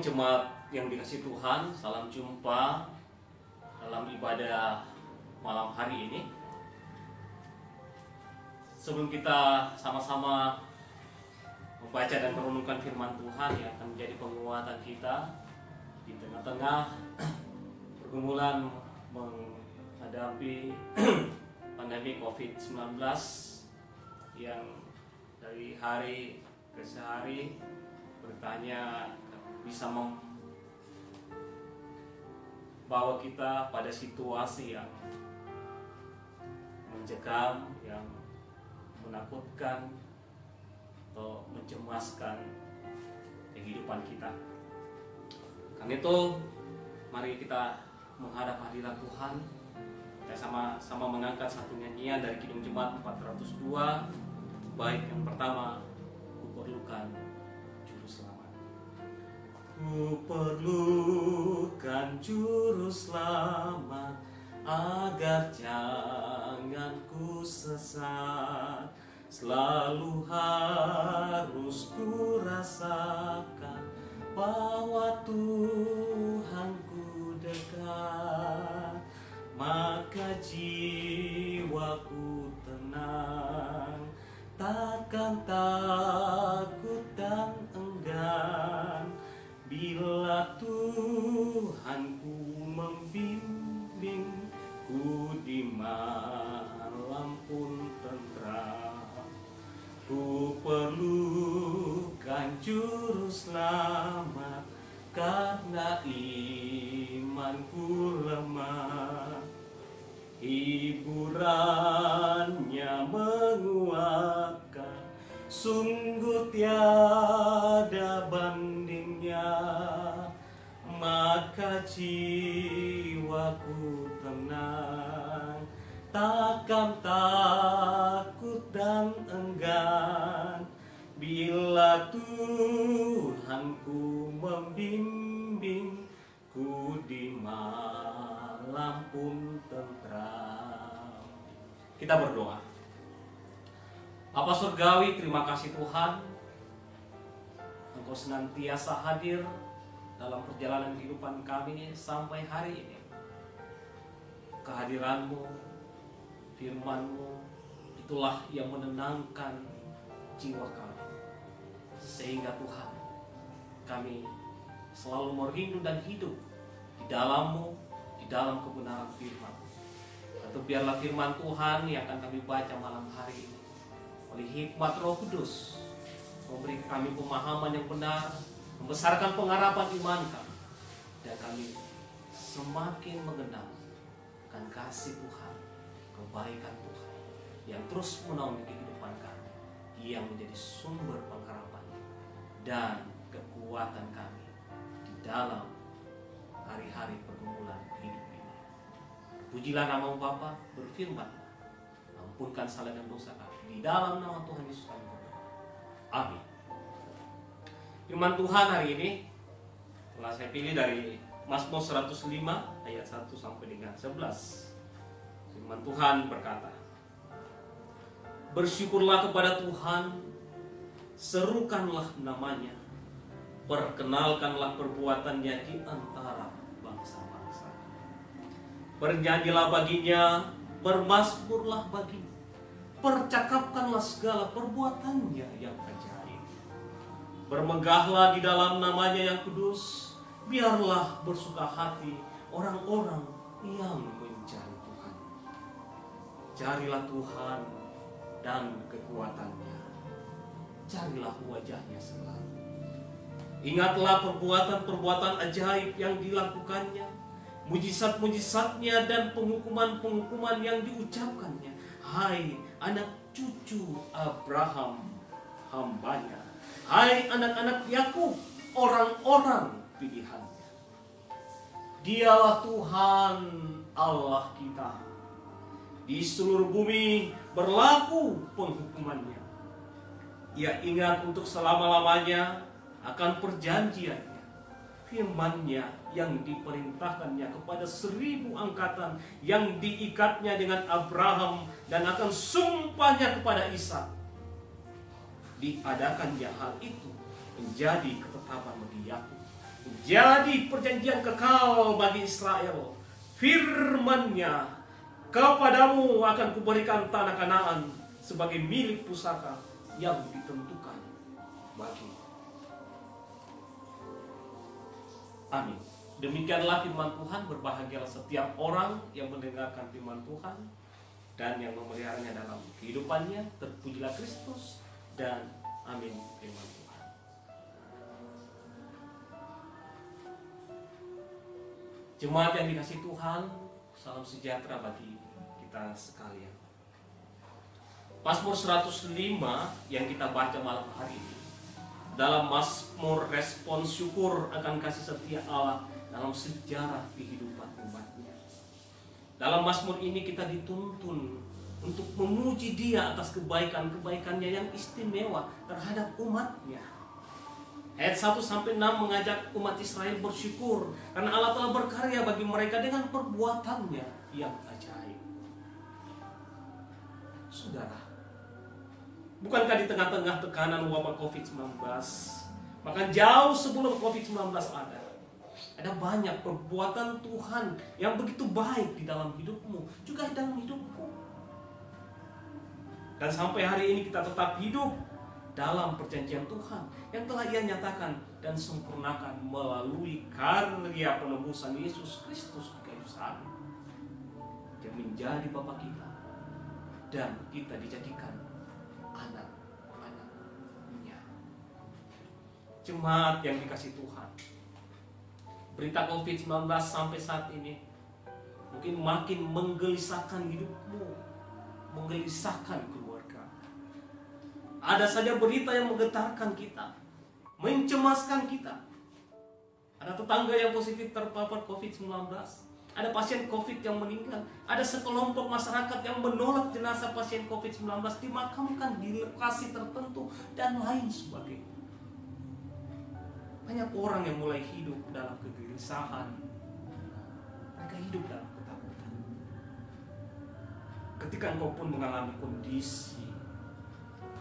jemaat yang dikasihi Tuhan, salam jumpa dalam ibadah malam hari ini. Sebelum kita sama-sama membaca dan merenungkan firman Tuhan yang akan menjadi penguatan kita di tengah-tengah pergumulan menghadapi pandemi COVID-19 yang dari hari ke hari bertanya bisa membawa kita pada situasi yang mencekam, yang menakutkan atau mencemaskan kehidupan kita. Karena itu mari kita menghadap hadirat Tuhan. Kita sama-sama mengangkat satu nyanyian dari Kidung Jemaat 402. Bait yang pertama, ku perlukan juru selamat. Ku perlukan juru selamat, agar jangan ku sesat. Selalu harus ku rasakan bahwa Tuhanku dekat, maka jiwaku tenang, takkan takut dan enggan bila Tuhanku membimbingku di malam pun tentram. Ku perlukan juru selamat karena imanku lemah. Hiburannya menguatkan, sungguh tiada bandingnya. Maka jiwaku tenang, takkan takut dan enggan bila Tuhanku membimbingku di malam pun tentram. Kita berdoa. Bapa Surgawi, terima kasih Tuhan, Engkau senantiasa hadir dalam perjalanan kehidupan kami sampai hari ini. Kehadiran-Mu, firman-Mu, itulah yang menenangkan jiwa kami. Sehingga Tuhan, kami selalu merindu dan hidup di dalam-Mu, di dalam kebenaran firman. Atau biarlah firman Tuhan yang akan kami baca malam hari ini, oleh hikmat Roh Kudus, memberi kami pemahaman yang benar, membesarkan pengharapan iman kami, dan kami semakin mengenal akan kasih Tuhan, kebaikan Tuhan yang terus menaungi kehidupan kami, yang menjadi sumber pengharapan dan kekuatan kami di dalam hari-hari pergumulan hidup ini. Pujilah nama Bapa, berfirman, ampunkan salah dan dosa kami. Di dalam nama Tuhan Yesus kami berdoa. Amin. Firman Tuhan hari ini telah saya pilih dari Mazmur 105 ayat 1 sampai dengan 11. Firman Tuhan berkata, bersyukurlah kepada Tuhan, serukanlah namanya, perkenalkanlah perbuatannya di antara bangsa-bangsa. Bernyanyilah baginya, bermazmurlah baginya, percakapkanlah segala perbuatannya yang ajaib. Bermegahlah di dalam namanya yang kudus, biarlah bersuka hati orang-orang yang mencari Tuhan. Carilah Tuhan dan kekuatannya, carilah wajahnya selalu. Ingatlah perbuatan-perbuatan ajaib yang dilakukannya, mujizat-mujizatnya dan penghukuman-penghukuman yang diucapkannya. Hai anak cucu Abraham, hambanya. Hai anak-anak Yakub, orang-orang pilihannya. Dialah Tuhan Allah kita. Di seluruh bumi berlaku penghukumannya. Ia ingat untuk selama-lamanya akan perjanjiannya, firman-Nya yang diperintahkannya kepada 1000 angkatan, yang diikatnya dengan Abraham dan akan sumpahnya kepada Ishak. Diadakannya hal itu menjadi ketetapan bagi Yakub Jadi perjanjian kekal bagi Israel. Firman-Nya, kepadamu akan kuberikan tanah Kanaan sebagai milik pusaka yang ditentukan bagi. Amin. Demikianlah firman Tuhan. Berbahagialah setiap orang yang mendengarkan firman Tuhan dan yang memeliharanya dalam kehidupannya. Terpujilah Kristus dan amin firman Tuhan. Jemaat yang dikasihi Tuhan, salam sejahtera bagi kita sekalian. Mazmur 105 yang kita baca malam hari ini, dalam Mazmur respon syukur akan kasih setia Allah dalam sejarah kehidupan umatnya. Dalam Mazmur ini kita dituntun untuk memuji Dia atas kebaikan-kebaikannya yang istimewa terhadap umatnya. Ayat 1-6 mengajak umat Israel bersyukur karena Allah telah berkarya bagi mereka dengan perbuatannya yang ajaib. Saudara, bukankah di tengah-tengah tekanan wabah COVID-19, bahkan jauh sebelum COVID-19 ada banyak perbuatan Tuhan yang begitu baik di dalam hidupmu, juga di dalam hidupku. Dan sampai hari ini kita tetap hidup dalam perjanjian Tuhan yang telah Ia nyatakan dan sempurnakan melalui karya penebusan Yesus Kristus di kayu salib. Dia menjadi Bapa kita dan kita dijadikan anak-anaknya. Jemaat yang dikasihi Tuhan, berita COVID-19 sampai saat ini mungkin makin menggelisahkan hidupmu, menggelisahkan keluarga. Ada saja berita yang menggetarkan kita, mencemaskan kita. Ada tetangga yang positif terpapar COVID-19, ada pasien COVID yang meninggal, ada sekelompok masyarakat yang menolak jenazah pasien COVID-19 dimakamkan di lokasi tertentu, dan lain sebagainya. Banyak orang yang mulai hidup dalam kegelisahan, mereka hidup dalam ketakutan. Ketika engkau pun mengalami kondisi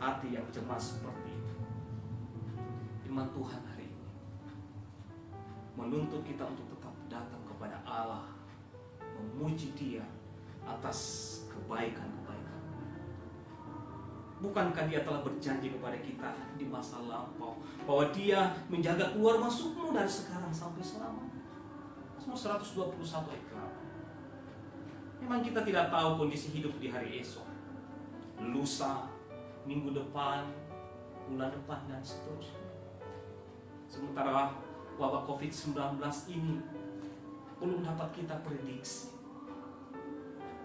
hati yang cemas seperti itu, firman Tuhan hari ini menuntut kita untuk tetap datang kepada Allah, memuji Dia atas kebaikan-kebaikan. Bukankah Dia telah berjanji kepada kita di masa lampau bahwa Dia menjaga keluar masukmu dari sekarang sampai selamanya? Mazmur 121 ayat 8. Memang kita tidak tahu kondisi hidup di hari esok, lusa, minggu depan, bulan depan, dan seterusnya. Sementara wabah COVID-19 ini belum dapat kita prediksi.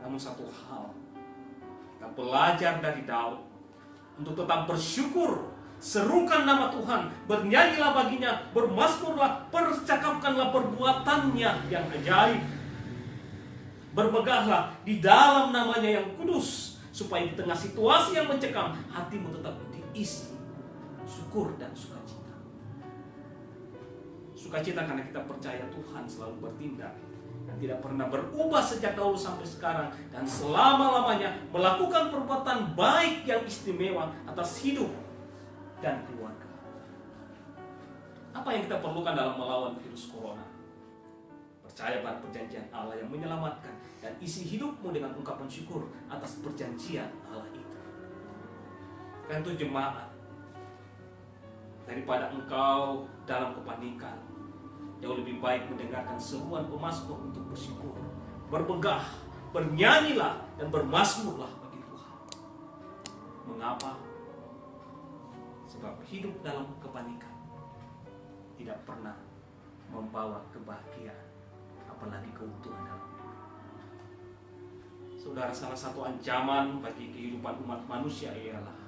Namun satu hal, kita belajar dari Daud untuk tetap bersyukur, serukan nama Tuhan, bernyanyilah baginya, bermazmurlah, percakapkanlah perbuatannya yang ajaib. Bermegahlah di dalam namanya yang kudus, supaya di tengah situasi yang mencekam, hatimu tetap diisi syukur dan sukacita. Sukacita karena kita percaya Tuhan selalu bertindak dan tidak pernah berubah sejak dahulu sampai sekarang, dan selama-lamanya melakukan perbuatan baik yang istimewa atas hidup dan keluarga. Apa yang kita perlukan dalam melawan virus corona? Percaya pada perjanjian Allah yang menyelamatkan, dan isi hidupmu dengan ungkapan syukur atas perjanjian Allah itu. Kan itu jemaat, daripada engkau dalam kepanikan, jauh lebih baik mendengarkan seruan pemazmur untuk bersyukur, bermegah, bernyanyilah dan bermazmurlah bagi Tuhan. Mengapa? Sebab hidup dalam kepanikan tidak pernah membawa kebahagiaan, apalagi keuntungan dalam hidup. Saudara, salah satu ancaman bagi kehidupan umat manusia ialah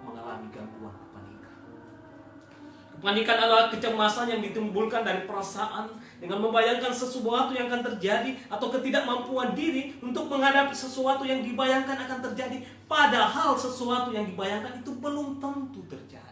mengalami gangguan kepanikan. Kepanikan adalah kecemasan yang ditimbulkan dari perasaan dengan membayangkan sesuatu yang akan terjadi, atau ketidakmampuan diri untuk menghadapi sesuatu yang dibayangkan akan terjadi, padahal sesuatu yang dibayangkan itu belum tentu terjadi.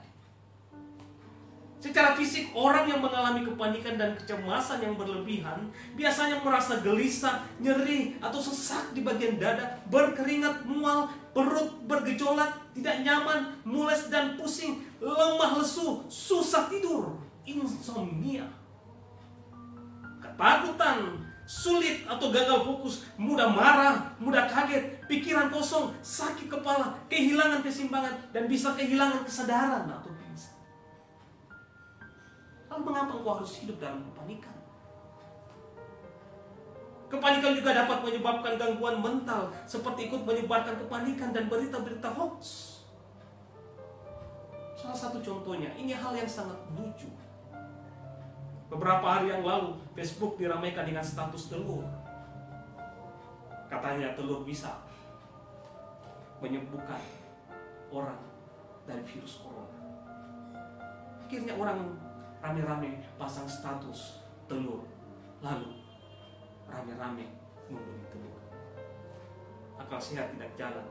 Secara fisik, orang yang mengalami kepanikan dan kecemasan yang berlebihan biasanya merasa gelisah, nyeri, atau sesak di bagian dada, berkeringat, mual, perut bergejolak, tidak nyaman, mules dan pusing, lemah lesu, susah tidur. insomnia, ketakutan, sulit atau gagal fokus, mudah marah, mudah kaget, pikiran kosong, sakit kepala, kehilangan keseimbangan, dan bisa kehilangan kesadaran atau pingsan. Lalu mengapa engkau harus hidup dalam kepanikan? Kepanikan juga dapat menyebabkan gangguan mental, seperti ikut menyebarkan kepanikan dan berita-berita hoax. Salah satu contohnya, ini hal yang sangat lucu. Beberapa hari yang lalu, Facebook diramaikan dengan status telur. Katanya telur bisa menyembuhkan orang dari virus corona. Akhirnya orang rame-rame pasang status telur, lalu rame-rame membeli telur. Akal sehat tidak jalan,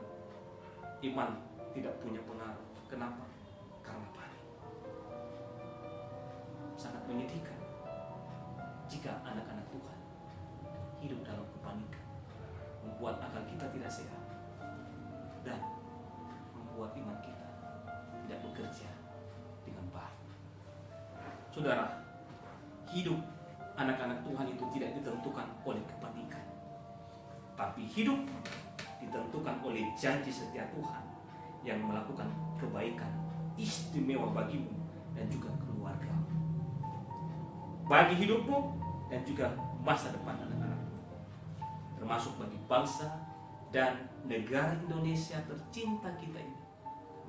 iman tidak punya pengaruh. Kenapa? Karena panik. Sangat menyedihkan jika anak-anak Tuhan hidup dalam kepanikan, membuat akal kita tidak sehat dan membuat iman kita tidak bekerja dengan baik. Saudara, hidup anak-anak Tuhan itu tidak ditentukan oleh kepanikan, tapi hidup ditentukan oleh janji setia Tuhan yang melakukan kebaikan istimewa bagimu dan juga keluargamu, bagi hidupmu dan juga masa depan anak-anakmu, termasuk bagi bangsa dan negara Indonesia tercinta kita ini,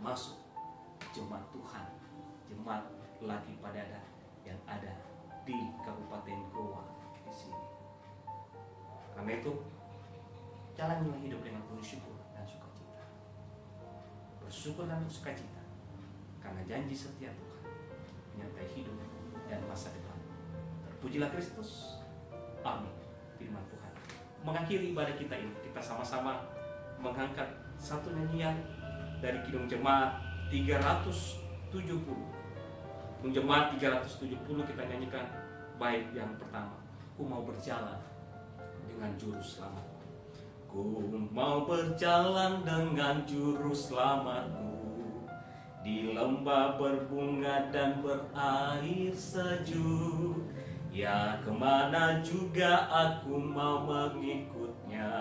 masuk jemaat Tuhan, jemaat lagi Padada yang ada di Kabupaten Goa di sini. Karena itu, jalanilah hidup dengan penuh syukur dan sukacita. Bersyukur dan bersukacita, karena janji setia Tuhan menyertai hidup dan masa depan. Terpujilah Kristus. Amin. Firman Tuhan. Mengakhiri ibadah kita ini, kita sama-sama mengangkat satu nyanyian dari Kidung Jemaat 370. Jemaat 370 kita nyanyikan bait yang pertama. Ku mau berjalan dengan juru selamat. Ku mau berjalan dengan juru selamatku di lembah berbunga dan berair sejuk. Ya, kemana juga aku mau mengikutnya,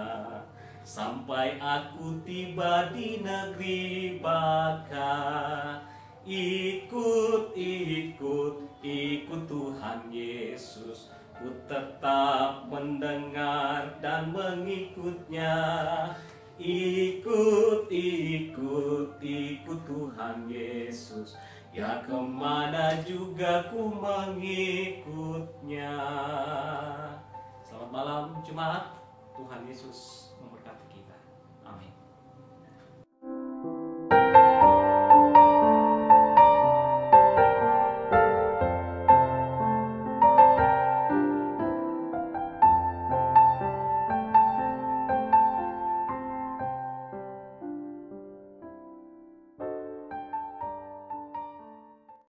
sampai aku tiba di negeri Baka. Ikut Tuhan Yesus, ku tetap mendengar dan mengikutnya. Ikut Tuhan Yesus, ya kemana juga ku mengikutnya. Selamat malam jemaat, Tuhan Yesus